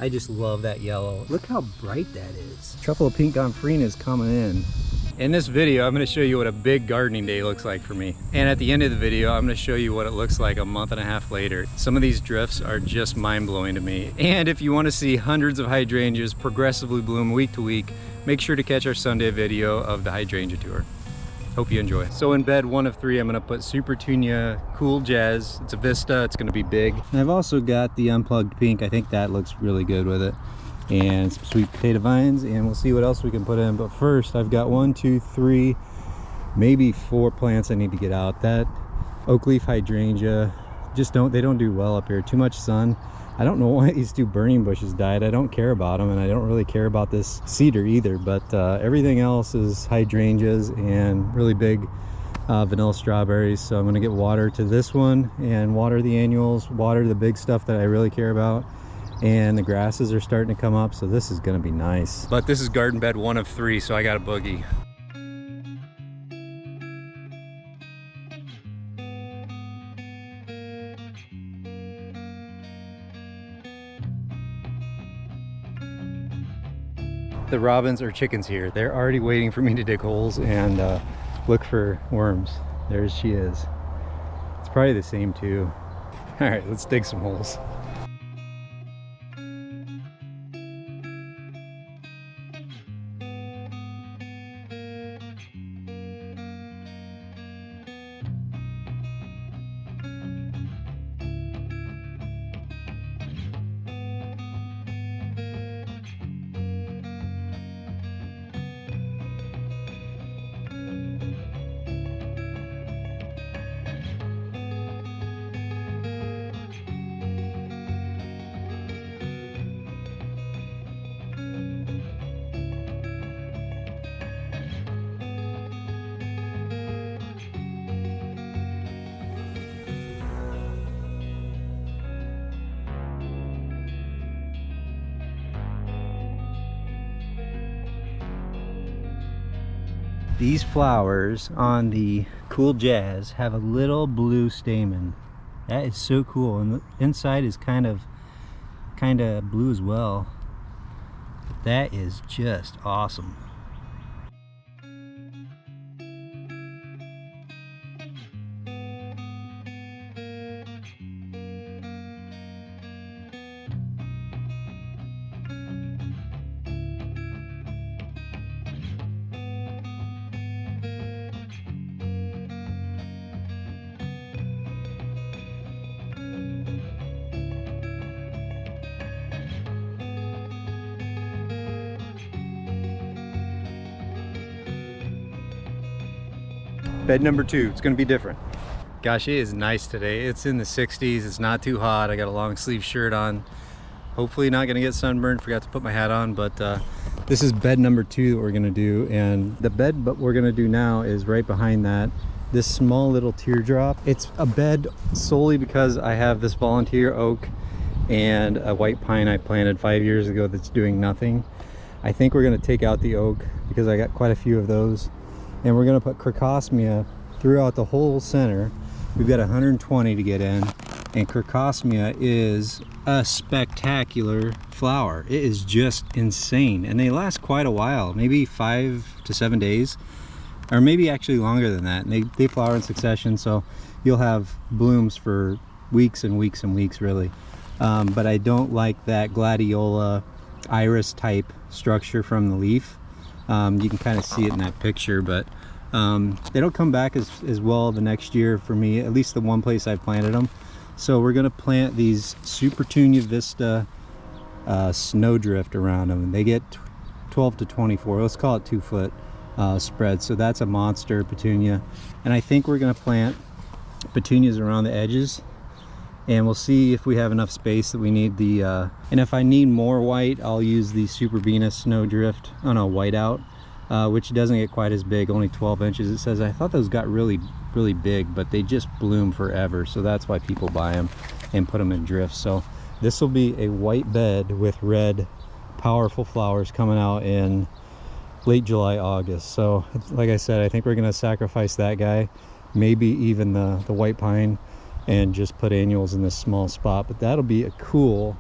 I just love that yellow. Look how bright that is. Truffula pink Gomphrena is coming in. In this video, I'm going to show you what a big gardening day looks like for me. And at the end of the video, I'm going to show you what it looks like a month and a half later. Some of these drifts are just mind-blowing to me. And if you want to see hundreds of hydrangeas progressively bloom week to week, make sure to catch our Sunday video of the hydrangea tour. Hope you enjoy. So in bed 1 of 3, I'm going to put Supertunia Cool Jazz. It's a Vista, it's going to be big. And I've also got the unplugged pink. I think that looks really good with it. And some sweet potato vines, and we'll see what else we can put in. But first, I've got 1, 2, 3, maybe 4 plants I need to get out. That oak leaf hydrangea, they don't do well up here. Too much sun. I don't know why these 2 burning bushes died. I don't care about them, and I don't really care about this cedar either. But everything else is hydrangeas and really big vanilla strawberries. So I'm gonna get water to this one and water the annuals, water the big stuff that I really care about. And the grasses are starting to come up, so this is gonna be nice. But this is garden bed 1 of 3, so I got a boogie. The robins or chickens here, they're already waiting for me to dig holes and look for worms. There she is. It's probably the same too. All right, let's dig some holes. These flowers on the Cool Jazz have a little blue stamen. That is so cool, and the inside is kind of blue as well. That is just awesome. Bed number 2, it's gonna be different. Gosh, it is nice today. It's in the 60s, it's not too hot. I got a long sleeve shirt on. Hopefully not gonna get sunburned, forgot to put my hat on, but this is bed number 2 that we're gonna do. And the bed we're gonna do now is right behind that. This small little teardrop. It's a bed solely because I have this volunteer oak and a white pine I planted 5 years ago that's doing nothing. I think we're gonna take out the oak because I got quite a few of those. And we're going to put Crocosmia throughout the whole center. We've got 120 to get in, and Crocosmia is a spectacular flower. It is just insane, and they last quite a while, maybe 5 to 7 days, or maybe actually longer than that. And they flower in succession, so you'll have blooms for weeks and weeks and weeks, really. But I don't like that gladiola iris type structure from the leaf. You can kind of see it in that picture, but they don't come back as well the next year for me, at least the one place I've planted them. So we're going to plant these Supertunia Vista snowdrift around them, and they get 12 to 24, let's call it 2-foot spread. So that's a monster petunia, and I think we're going to plant petunias around the edges, and we'll see if we have enough space that we need the and if I need more white, I'll use the Superbena snowdrift on a whiteout, which doesn't get quite as big, only 12 inches it says. I thought those got really big, but they just bloom forever, so that's why people buy them and put them in drifts. So this will be a white bed with red powerful flowers coming out in late July, August. So like I said, I think we're gonna sacrifice that guy, maybe even the white pine, and just put annuals in this small spot. But that'll be a cool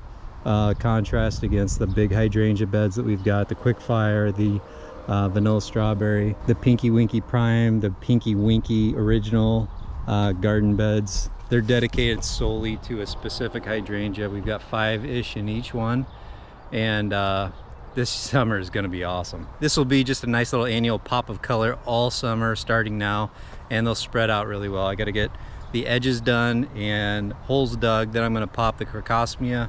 contrast against the big hydrangea beds that we've got, the Quickfire, the vanilla strawberry, the Pinky Winky Prime, the Pinky Winky original garden beds. They're dedicated solely to a specific hydrangea. We've got 5-ish in each one, and this summer is going to be awesome. This will be just a nice little annual pop of color all summer starting now, and they'll spread out really well. I got to get the edges done and holes dug. Then I'm going to pop the Crocosmia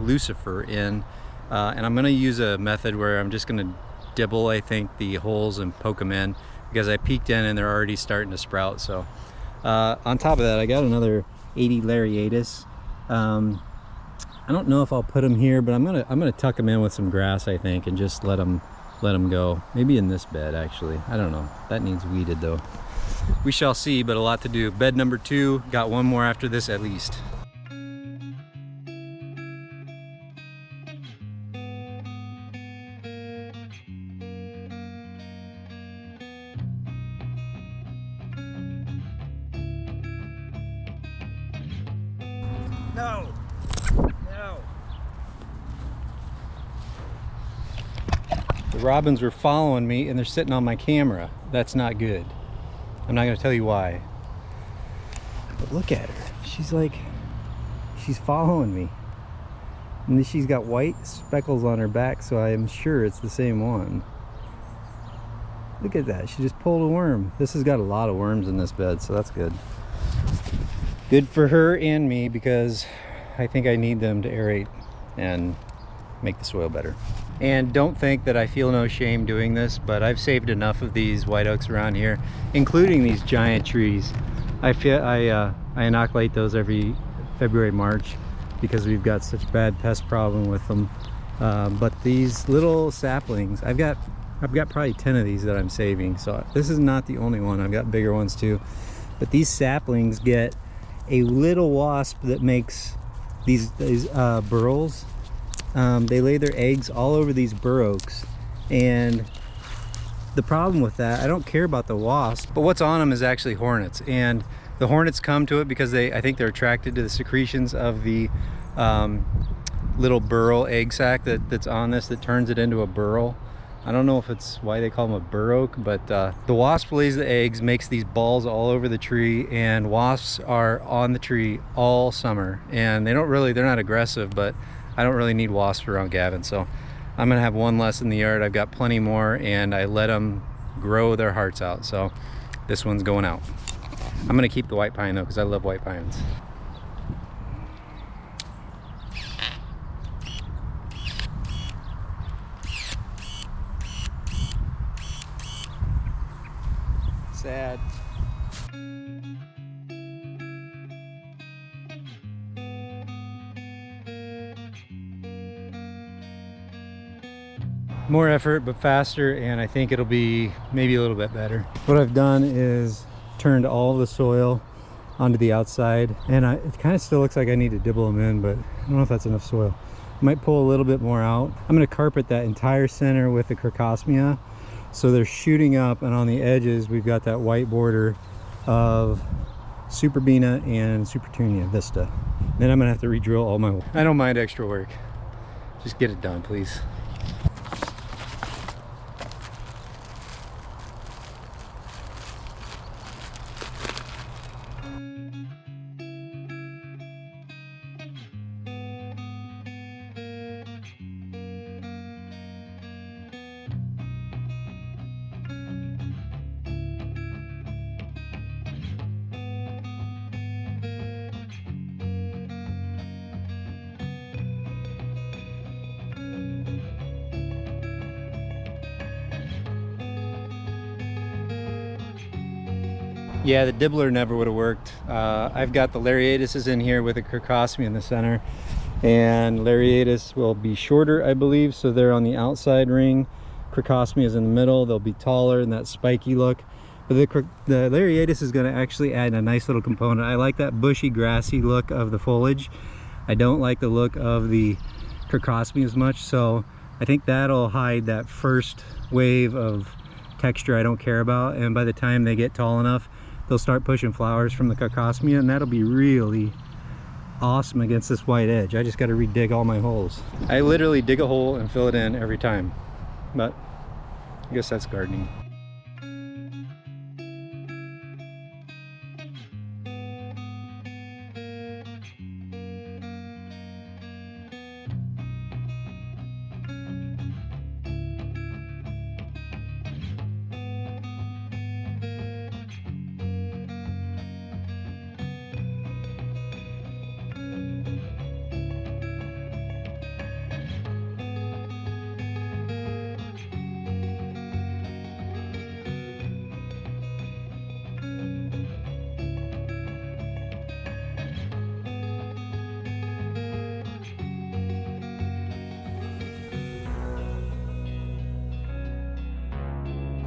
Lucifer in, and I'm going to use a method where I'm just going to dibble, I think, the holes and poke them in, because I peeked in and they're already starting to sprout. So on top of that, I got another 80 Lariatus. I don't know if I'll put them here, but I'm gonna tuck them in with some grass, I think, and just let them go. Maybe in this bed, actually. I don't know. That needs weeded though. We shall see, but a lot to do. Bed number 2, got one more after this at least. No! No! The robins were following me and they're sitting on my camera. That's not good. I'm not going to tell you why. But look at her. She's following me. And then she's got white speckles on her back, so I am sure it's the same one. Look at that. She just pulled a worm. This has got a lot of worms in this bed, so that's good. Good for her and me, because I think I need them to aerate and make the soil better. And don't think that I feel no shame doing this, but I've saved enough of these white oaks around here, including these giant trees. I inoculate those every February, March, because we've got such a bad pest problem with them. But these little saplings, I've got probably 10 of these that I'm saving. So this is not the only one. I've got bigger ones too. But these saplings get a little wasp that makes these burrows. They lay their eggs all over these bur oaks, and the problem with that, I don't care about the wasp, but what's on them is actually hornets, and the hornets come to it because I think they're attracted to the secretions of the little burrow egg sac that's on this, that turns it into a burrow. I don't know if it's why they call them a bur oak, but the wasp lays the eggs, makes these balls all over the tree, and wasps are on the tree all summer. And they're not aggressive, but I don't really need wasps around Gavin. So I'm gonna have one less in the yard. I've got plenty more, and I let them grow their hearts out. So this one's going out. I'm gonna keep the white pine though, because I love white pines. Sad. More effort, but faster, and I think it'll be maybe a little bit better. What I've done is turned all the soil onto the outside, and it kind of still looks like I need to dibble them in, but I don't know if that's enough soil. I might pull a little bit more out. I'm going to carpet that entire center with the Crocosmia, so they're shooting up, and on the edges we've got that white border of Superbena and Supertunia Vista. Then I'm gonna have to re-drill all my... I don't mind extra work. Just get it done, please. Yeah, the dibbler never would have worked. I've got the Lariatus in here with a Crocosmia in the center, and Lariatus will be shorter, I believe, so they're on the outside ring. Crocosmia is in the middle. They'll be taller and that spiky look. But the Lariatus is going to actually add a nice little component. I like that bushy, grassy look of the foliage. I don't like the look of the Crocosmia as much, so I think that'll hide that first wave of texture I don't care about, and by the time they get tall enough, they'll start pushing flowers from the Crocosmia, and that'll be really awesome against this white edge. I just got to re-dig all my holes. I literally dig a hole and fill it in every time, but I guess that's gardening.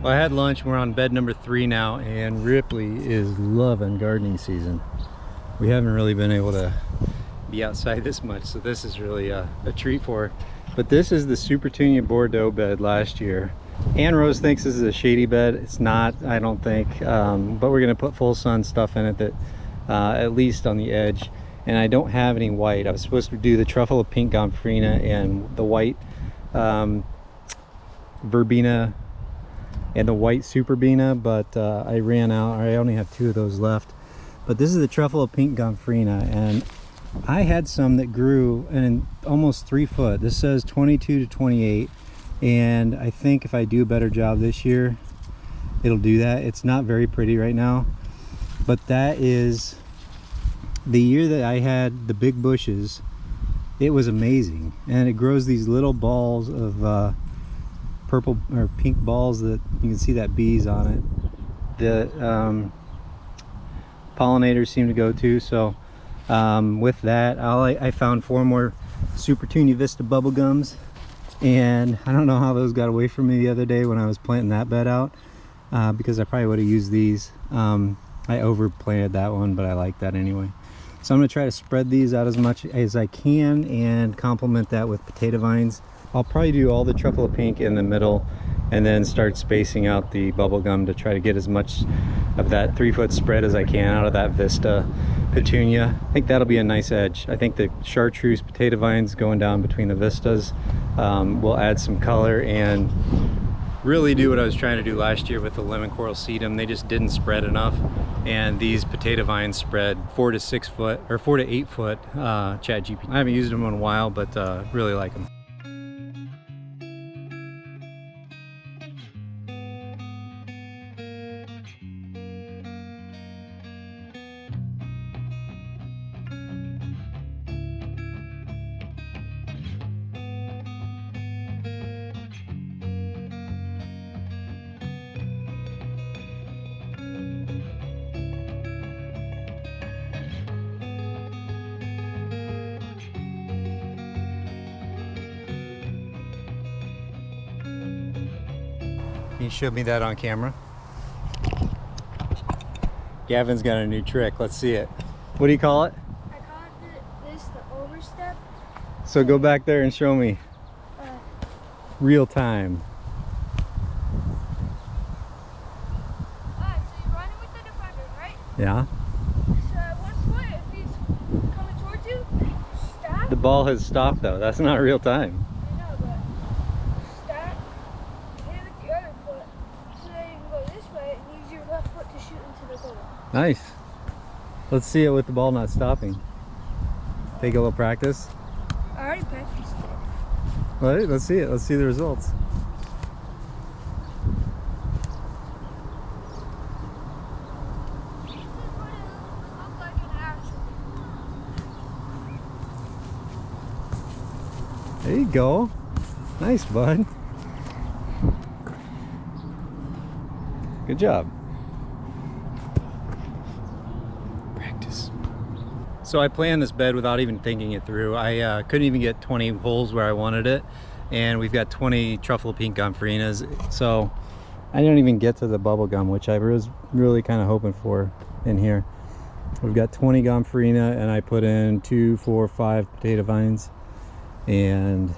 Well, I had lunch. We're on bed number 3 now, and Ripley is loving gardening season. We haven't really been able to be outside this much, so this is really a treat for her. But this is the Supertunia Bordeaux bed last year. Ann Rose thinks this is a shady bed. It's not, I don't think, but we're gonna put full sun stuff in it that at least on the edge. And I don't have any white. I was supposed to do the Truffula pink Gomphrena and the white verbena and the white Superbena, but I ran out. I only have 2 of those left. But this is the Truffula pink Gomphrena, and I had some that grew in almost 3 foot. This says 22 to 28, and I think if I do a better job this year, it'll do that. It's not very pretty right now, but that is the year that I had the big bushes. It was amazing, and it grows these little balls of purple or pink balls that you can see that bees on it. The pollinators seem to go to. So with that, I found 4 more Supertunia Vista Bubblegums, and I don't know how those got away from me the other day when I was planting that bed out, because I probably would have used these. I overplanted that one, but I like that anyway. So I'm going to try to spread these out as much as I can and complement that with potato vines. I'll probably do all the Truffula pink in the middle and then start spacing out the bubblegum to try to get as much of that 3-foot spread as I can out of that Vista petunia. I think that'll be a nice edge. I think the chartreuse potato vines going down between the vistas will add some color and really do what I was trying to do last year with the lemon coral sedum. They just didn't spread enough, and these potato vines spread 4 to 6 foot or 4 to 8 foot Chat GPT. I haven't used them in a while, but really like them. Can you show me that on camera? Gavin's got a new trick. Let's see it. What do you call it? I call this the overstep. So go back there and show me. Real time. Alright, so you're running with the defender, right? Yeah. So at one point, if he's coming towards you, stop. The ball has stopped though. That's not real time. I know, but stop. Hit it with the other foot so that you can go this way and use your left foot to shoot into the goal. Nice. Let's see it with the ball not stopping. Take a little practice. I already practiced it. All right, let's see it. Let's see the results. This is what it would look like in action. There you go. Nice, bud. Good job. Practice. So I planned this bed without even thinking it through. I couldn't even get 20 holes where I wanted it, and we've got 20 Truffula pink Gompphrenas, so I didn't even get to the bubblegum, which I was really kind of hoping for in here. We've got 20 Gomphrena, and I put in 2, 4, 5 potato vines, and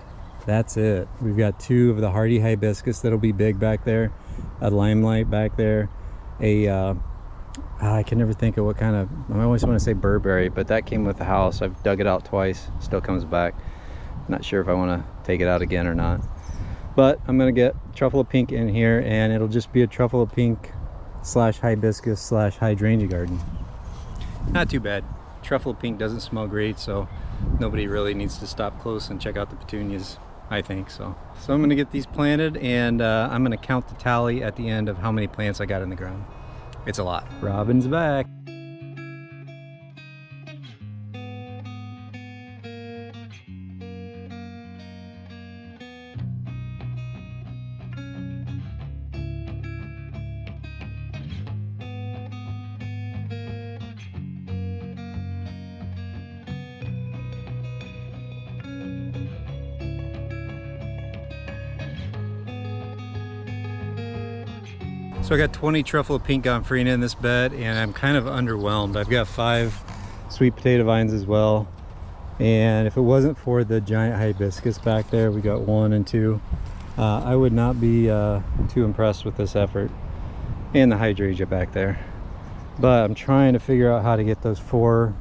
that's it. We've got 2 of the hardy hibiscus that'll be big back there, a limelight back there, a I can never think of what kind of, I always want to say Burberry, but that came with the house. I've dug it out twice, still comes back. Not sure if I want to take it out again or not. But I'm going to get Truffula pink in here, and it'll just be a Truffula pink slash hibiscus slash hydrangea garden. Not too bad. Truffula pink doesn't smell great, so nobody really needs to stop close and check out the petunias, I think. So I'm going to get these planted, and I'm going to count the tally at the end of how many plants I got in the ground. It's a lot. Robin's back. So I got 20 Truffula pink Gomphrena in this bed, and I'm kind of underwhelmed. I've got 5 sweet potato vines as well, and if it wasn't for the giant hibiscus back there, we got 1 and 2, I would not be too impressed with this effort, and the hydrangea back there. But I'm trying to figure out how to get those 4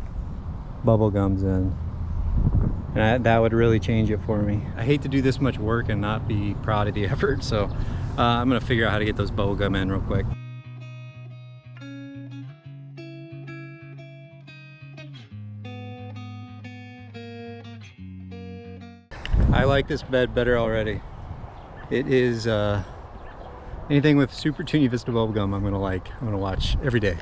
bubblegums in, and that would really change it for me. I hate to do this much work and not be proud of the effort, so I'm gonna figure out how to get those bubblegum in real quick. I like this bed better already. It is anything with Supertunia Vista bubblegum I'm gonna watch every day.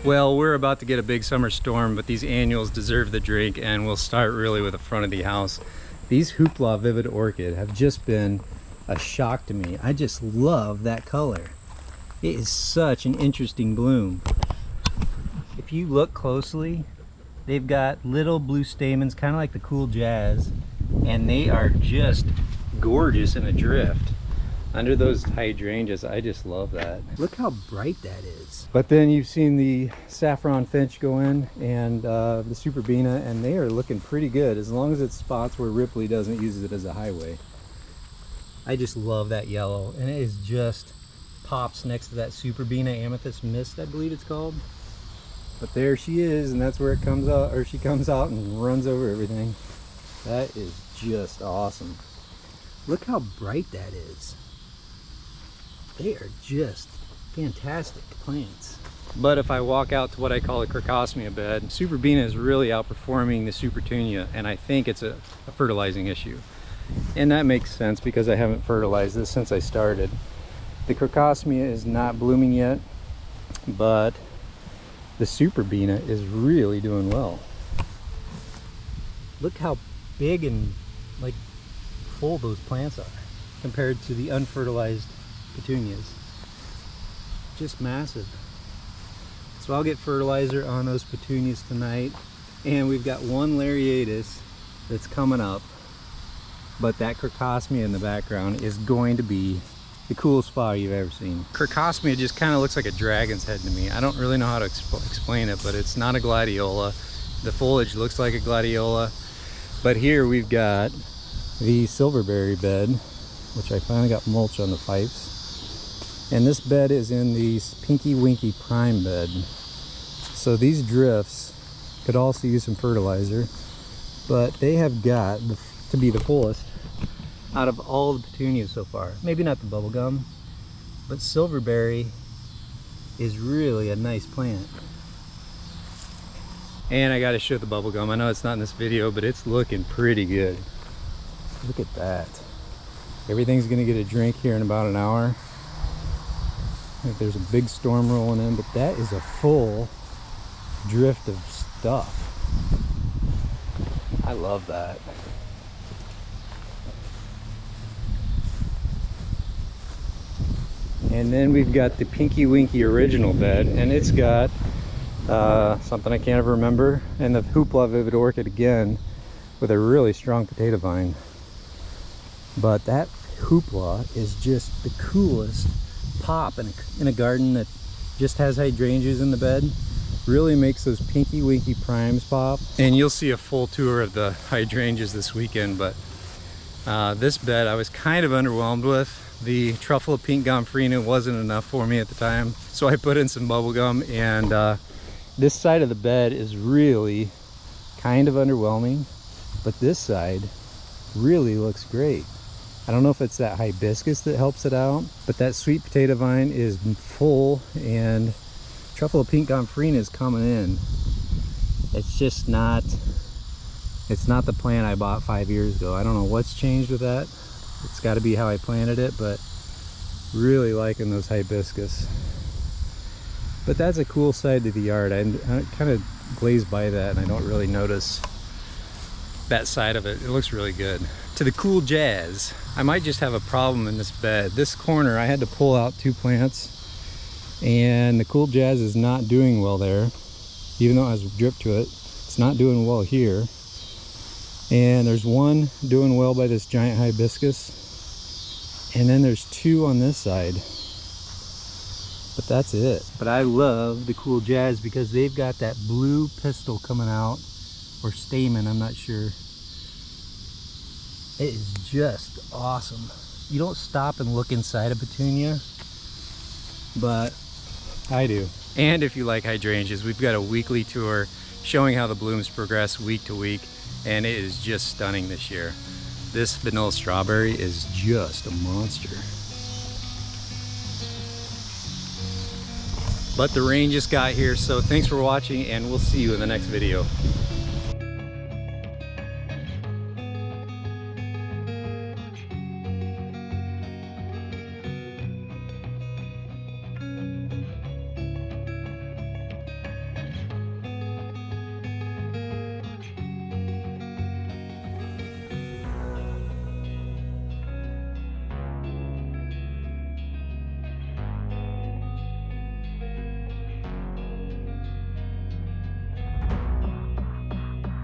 Well, we're about to get a big summer storm, but these annuals deserve the drink, and we'll start really with the front of the house. These Hoopla Vivid Orchid have just been a shock to me. I just love that color. It is such an interesting bloom. If you look closely, they've got little blue stamens, kind of like the Cool Jazz, and they are just gorgeous in a drift. Under those hydrangeas, I just love that. Look how bright that is. But then you've seen the Saffron Finch go in, and the Superbena, and they are looking pretty good as long as it's spots where Ripley doesn't use it as a highway. I just love that yellow, and it is just pops next to that Superbena Amethyst Mist, I believe it's called. But there she is, and that's where it comes out, or she comes out and runs over everything. That is just awesome. Look how bright that is. They are just fantastic plants. But if I walk out to what I call a Crocosmia bed, Superbena is really outperforming the Supertunia, and I think it's a fertilizing issue. And that makes sense because I haven't fertilized this since I started. The Crocosmia is not blooming yet, but the Superbena is really doing well. Look how big and like full those plants are compared to the unfertilized petunias. Just massive. So I'll get fertilizer on those petunias tonight, and we've got one Lariatus that's coming up, but that Crocosmia in the background is going to be the coolest flower you've ever seen. Crocosmia just kind of looks like a dragon's head to me. I don't really know how to explain it, but it's not a gladiola. The foliage looks like a gladiola, but here we've got the Silverberry bed, which I finally got mulch on the pipes. And this bed is in the Pinky Winky Prime bed. So these drifts could also use some fertilizer, but they have got to be the fullest out of all the petunias so far. Maybe not the bubblegum, but Silverberry is really a nice plant. And I gotta show the bubblegum. I know it's not in this video, but it's looking pretty good. Look at that. Everything's gonna get a drink here in about an hour. There's a big storm rolling in, but that is a full drift of stuff. I love that. And then we've got the Pinky Winky original bed, and it's got something I can't ever remember, and the Hoopla Vivid Orchid again with a really strong potato vine. But that Hoopla is just the coolest pop in a garden that just has hydrangeas in the bed. Really makes those pinky winky primes pop. And you'll see a full tour of the hydrangeas this weekend, but this bed I was kind of underwhelmed with. The Truffula pink Gomphrena wasn't enough for me at the time, so I put in some bubblegum, and this side of the bed is really kind of underwhelming, but this side really looks great. I don't know if it's that hibiscus that helps it out, but that sweet potato vine is full, and Truffula pink Gomphrena is coming in. It's just not, it's not the plant I bought 5 years ago. I don't know what's changed with that. It's got to be how I planted it, but really liking those hibiscus. But that's a cool side to the yard. I kind of glaze by that and I don't really notice that side of it. It looks really good. To the cool jazz, I might just have a problem in this bed. This corner, I had to pull out 2 plants, and the cool jazz is not doing well there. Even though it has drip to it, it's not doing well here. And there's one doing well by this giant hibiscus, and then there's 2 on this side. But that's it. But I love the cool jazz because they've got that blue pistil coming out, or stamen, I'm not sure. It is just awesome. You don't stop and look inside a petunia, but I do. And if you like hydrangeas, we've got a weekly tour showing how the blooms progress week to week, and it is just stunning this year. This vanilla strawberry is just a monster. But the rain just got here, so thanks for watching, and we'll see you in the next video.